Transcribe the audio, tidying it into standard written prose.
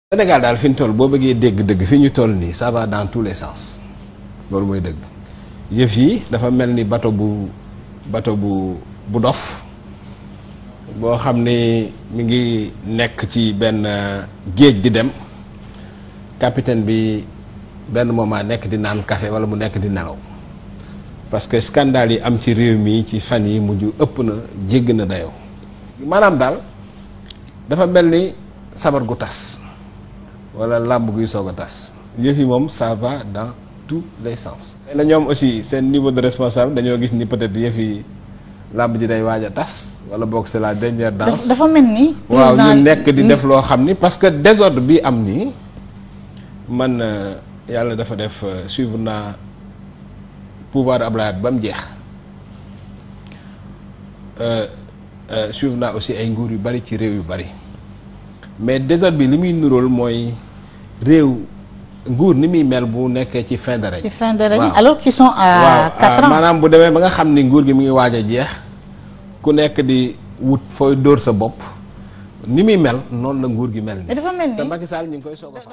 Sénégal daal fi ñu toll boo bëggee dégg dëgg fi ñu toll nii ça va dans tous les sens loolu mooy dëgg yëf yi dafa mel ni bato bu dof boo xam ni mi ngi nekk ci benn géej di dem capitaine bi benn moment nekk di naan kafé wala mu nekk di nelaw parce que scandale yi am ci réew mi ci fan yi mujj ëpp na jégg na dayoo maanaam daal dafa mel ni sabar gu tas wala làmb guy soog a tas yëf yi moom ça va dans tous les sens. na ñoom aussi seen niveau de responsable dañoo gis ni peut-être yëf yi làmb ji day waaj a tas wala boog c'est la dernière danse. dafa mel ni. waaw ñu nekk di def loo xam ni parce que désordre bi am nii man yàlla dafa def suivre naa pouvoir Ablaye ba mu jeex suivre naa aussi ay nguur yu bari ci réew yu bari mais désordre bi li muy nuróol mooy réew nguur ni muy mel bu nekkee ci fin de règne. ci fin de règne alors qu'ils sont à 4 ans. maanaam bu demee ba nga xam ni nguur gi mi ngi waaj a jeex ku nekk di wut fooy dóor sa bopp ni muy mel noonu la nguur gi mel. mais dafa mel ni te Macky Sall ñu ngi koy soog a fa